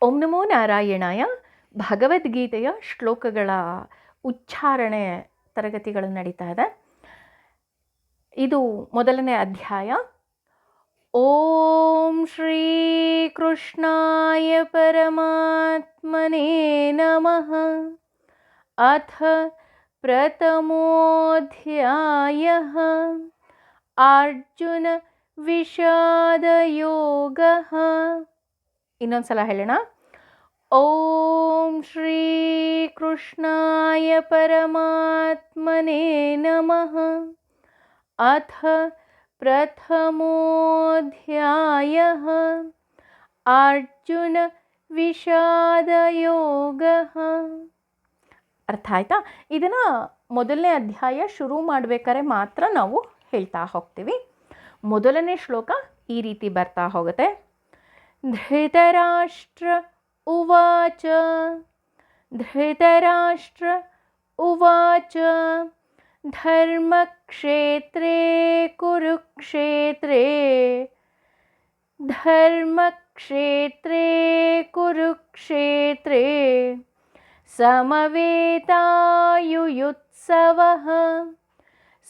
ಓಂ ನಮೋ ನಾರಾಯಣಾಯ. ಭಗವದ್ಗೀತೆಯ ಶ್ಲೋಕಗಳ ಉಚ್ಚಾರಣೆ ತರಗತಿಗಳು ನಡೀತಾ ಇದೆ. ಇದು ಮೊದಲನೇ ಅಧ್ಯಾಯ. ಓಂ ಶ್ರೀ ಕೃಷ್ಣಾಯ ಪರಮಾತ್ಮನೇ ನಮಃ. ಅಥ ಪ್ರಥಮೋಧ್ಯಾಯಃ ಅರ್ಜುನ ವಿಷಾದ ಯೋಗಃ. ಇನ್ನೊಂದ್ಸಲ ಹೇಳೋಣ. ಓಂ ಶ್ರೀ ಕೃಷ್ಣಾಯ ಪರಮಾತ್ಮನೇ ನಮಃ. ಅಥ ಪ್ರಥಮೋಧ್ಯಾಯಃ ಅರ್ಜುನ ವಿಷಾದ ಯೋಗಃ. ಅರ್ಥ ಆಯ್ತಾ? ಇದನ್ನು ಮೊದಲನೇ ಅಧ್ಯಾಯ ಶುರು ಮಾಡಬೇಕಾದ್ರೆ ಮಾತ್ರ ನಾವು ಹೇಳ್ತಾ ಹೋಗ್ತೀವಿ. ಮೊದಲನೇ ಶ್ಲೋಕ ಈ ರೀತಿ ಬರ್ತಾ ಹೋಗುತ್ತೆ. ಧೃತರಾಷ್ಟ್ರ ಉವಾಚ ಧೃತರಾಷ್ಟ್ರ ಉವಾಚ ಧರ್ಮಕ್ಷೇತ್ರೇ ಕುರುಕ್ಷೇತ್ರೇ ಧರ್ಮಕ್ಷೇತ್ರೇ ಕುರುಕ್ಷೇತ್ರೇ ಸಮವೇತಾಯುಯುತ್ಸವಃ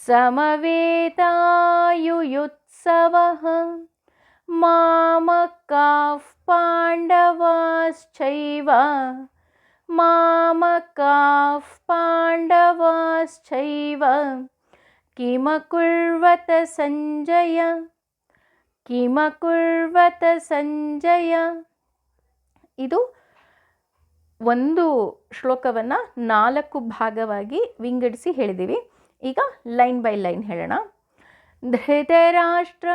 ಸಮವೇತಾಯುಯುತ್ಸವಃ ಮಾಮಕಾಃ ಪಾಂಡವಾಶ್ಚೈವ ಮಾಮಕಾಃ ಪಾಂಡವಾಶ್ಚೈವ ಕಿಮಕುರ್ವತ ಸಂಜಯ ಕಿಮಕುರ್ವತ ಸಂಜಯ. ಇದು ಒಂದು ಶ್ಲೋಕವನ್ನು 4 ಭಾಗವಾಗಿ ವಿಂಗಡಿಸಿ ಹೇಳಿದ್ದೀವಿ. ಈಗ ಲೈನ್ ಬೈ ಲೈನ್ ಹೇಳೋಣ. ಧೃತರಾಷ್ಟ್ರ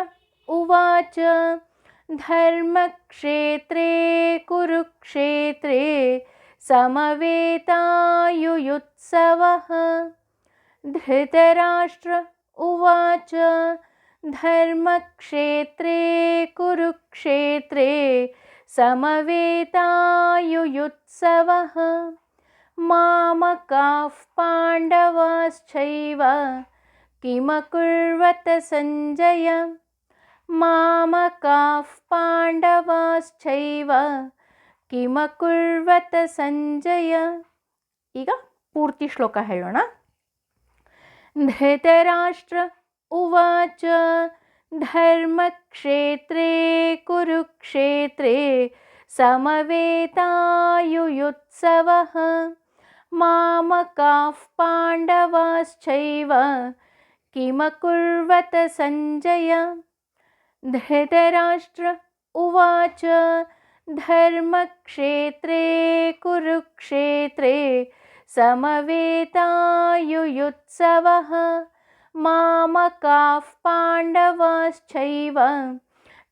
ಉವಾಚ ಧರ್ಮಕ್ಷೇತ್ರೇ ಕುರುಕ್ಷೇತ್ರೇ ಸಮವೇತಾಯುಯುತ್ಸವಃ. ಧೃತರಾಷ್ಟ್ರ ಉವಾಚ ಧರ್ಮಕ್ಷೇತ್ರೇ ಕುರುಕ್ಷೇತ್ರೇ ಸಮವೇತಾಯುಯುತ್ಸವಃ ಮಾಮಕಾಃ ಪಾಂಡವಾಶ್ಚೈವ ಕಿಮಕುರ್ವತ ಸಂಜಯ ಮಾಮಕಾಃ ಪಾಂಡವಾಶ್ಚೈವ ಕಿಮಕುರ್ವತ ಸಂಜಯ. ಈಗ ಪೂರ್ತಿ ಶ್ಲೋಕ ಹೇಳೋಣ. ಧೃತರಾಷ್ಟ್ರ ಉವಾಚ ಧರ್ಮಕ್ಷೇತ್ರೇ ಕುರುಕ್ಷೇತ್ರೇ ಸಮವೇತಾಯುಯುತ್ಸವಃ ಮಾಮಕಾಃ ಪಾಂಡವಾಶ್ಚೈವ ಕಿಮಕುರ್ವತ ಸಂಜಯ. ಧೃತರಾಷ್ಟ್ರ ಉವಾಚ ಧರ್ಮಕ್ಷೇತ್ರೇ ಕುರುಕ್ಷೇತ್ರೇ ಸಮವೇತಾಯುಯುತ್ಸವಃ ಮಾಮಕಾಃ ಪಾಂಡವಾಶ್ಚೈವ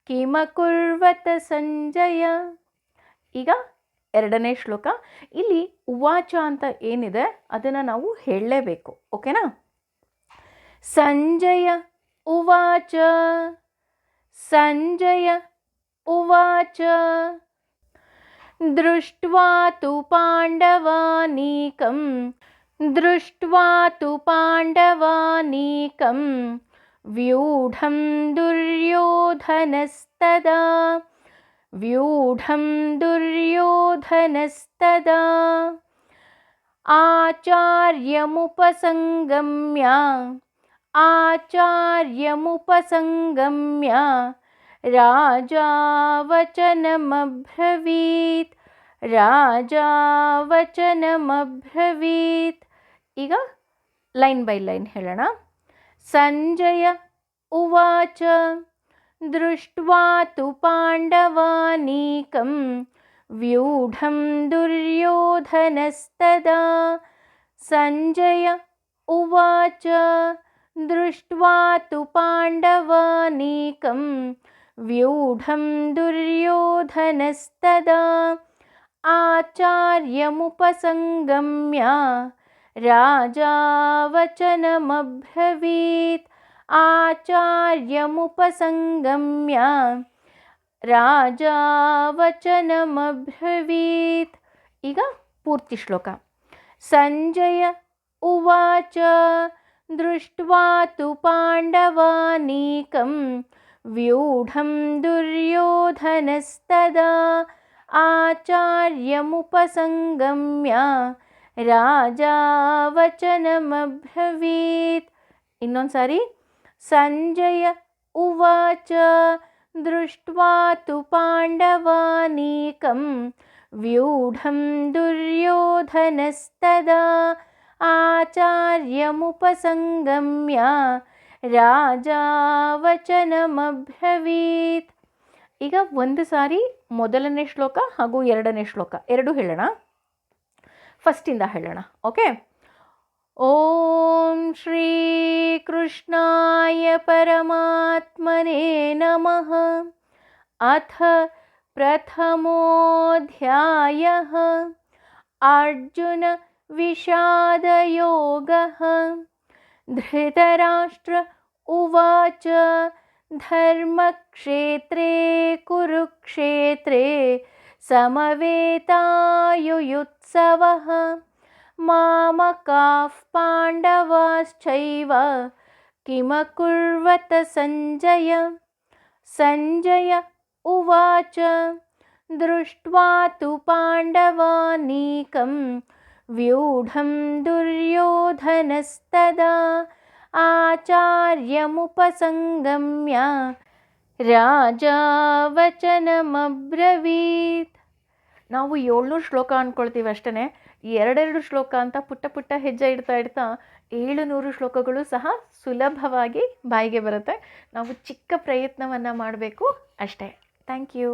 ಕಿಮಕುರ್ವತ ಸಂಜಯ. ಈಗ ಎರಡನೇ ಶ್ಲೋಕ. ಇಲ್ಲಿ ಉವಾಚ ಅಂತ ಏನಿದೆ ಅದನ್ನು ನಾವು ಹೇಳಲೇಬೇಕು. ಓಕೆನಾ? ಸಂಜಯ ಉವಾಚ ಸಂಜಯ ಉವಾಚ ದೃಷ್ಟ್ವಾ ತು ಪಾಂಡವಾನೀಕಂ ದೃಷ್ಟ್ವಾ ತು ಪಾಂಡವಾನೀಕಂ ವ್ಯೂಢಂ ದುರ್ಯೋಧನಸ್ತದಾ ವ್ಯೂಢಂ ದುರ್ಯೋಧನಸ್ತದಾ ಆಚಾರ್ಯಮುಪಸಂಗಮ್ಯ ಆಚಾರ್ಯಮುಪಸಂಗಮ್ಯ ರಾಜಾ ವಚನಮಬ್ರವೀತ್ ರಾಜಾ ವಚನಮಬ್ರವೀತ್. ಈಗ ಲೈನ್ ಬೈ ಲೈನ್ ಹೇಳೋಣ. ಸಂಜಯ ಉವಾಚ ದೃಷ್ಟ್ವಾ ತು ಪಾಂಡವಾನೀಕಂ ವ್ಯೂಢಂ ದುರ್ಯೋಧನಸ್ತದಾ. ಸಂಜಯ ಉವಾಚ ದೃಷ್ಟ್ವಾ ತು ಪಾಂಡವಾನೀಕಂ ವ್ಯೂಢಂ ದುರ್ಯೋಧನಸ್ತದಾ ಆಚಾರ್ಯಮುಪಸಂಗಮ್ಯ ರಾಜಾ ವಚನಮಬ್ರವೀತ್ ಆಚಾರ್ಯಮುಪಸಂಗಮ್ಯ ರಾಜಾ ವಚನಮಬ್ರವೀತ್. ಈಗ ಪೂರ್ತಿ ಶ್ಲೋಕ. ಸಂಜಯ ಉವಾಚ ದೃಷ್ಟ್ವಾ ತು ಪಾಂಡವಾನೀಕಂ ವ್ಯೂಢಂ ದುರ್ಯೋಧನಸ್ತದಾ ಆಚಾರ್ಯಮುಪಸಂಗಮ್ಯ ರಾಜಾ ವಚನಮಬ್ರವೀತ್. ಇನ್ನೊಂದು ಸಾರಿ. ಸಂಜಯ ಉವಾಚ ದೃಷ್ಟ್ವಾ ತು ಪಾಂಡವಾನೀಕಂ ವ್ಯೂಢಂ ದುರ್ಯೋಧನಸ್ತದಾ ಆಚಾರ್ಯಮುಪಸಂಗಮ್ಯ ರಾಜಾ ವಚನಮಬ್ರವೀತ್. ಈಗ ಒಂದು ಸಾರಿ ಮೊದಲನೇ ಶ್ಲೋಕ ಹಾಗೂ ಎರಡನೇ ಶ್ಲೋಕ ಎರಡು ಹೇಳೋಣ. ಫಸ್ಟಿಂದ ಹೇಳೋಣ. ಓಕೆ. ಓಂ ಶ್ರೀ ಕೃಷ್ಣಾಯ ಪರಮಾತ್ಮನೇ ನಮಃ. ಅಥ ಪ್ರಥಮೋಧ್ಯಾಯಃ ಅರ್ಜುನ ವಿಷಾದಯೋಗಃ. ಧೃತರಾಷ್ಟ್ರ ಉವಾಚ ಧರ್ಮಕ್ಷೇತ್ರೇ ಕುರುಕ್ಷೇತ್ರೇ ಸಮವೇತಾಯುಯುತ್ಸವಃ ಮಾಮಕಾಃ ಪಾಂಡವಾಶ್ಚೈವ ಕಿಮಕುರ್ವತ ಸಂಜಯ. ಸಂಜಯ ಉವಾಚ ದೃಷ್ಟ್ವಾ ತು ಪಾಂಡವಾನೀಕಂ ವ್ಯೂಢಂ ದುರ್ಯೋಧನಸ್ತದಾ ಆಚಾರ್ಯಮುಪಸಂಗಮ್ಯ ರಾಜಾ ವಚನಮಬ್ರವೀತ್. ನಾವು 700 ಶ್ಲೋಕ ಅಂದ್ಕೊಳ್ತೀವಿ ಅಷ್ಟೇ. ಎರಡೆರಡು ಶ್ಲೋಕ ಅಂತ ಪುಟ್ಟ ಪುಟ್ಟ ಹೆಜ್ಜೆ ಇಡ್ತಾ ಇಡ್ತಾ 700 ಶ್ಲೋಕಗಳು ಸಹ ಸುಲಭವಾಗಿ ಬಾಯಿಗೆ ಬರುತ್ತೆ. ನಾವು ಚಿಕ್ಕ ಪ್ರಯತ್ನವನ್ನು ಮಾಡಬೇಕು ಅಷ್ಟೇ. Thank you.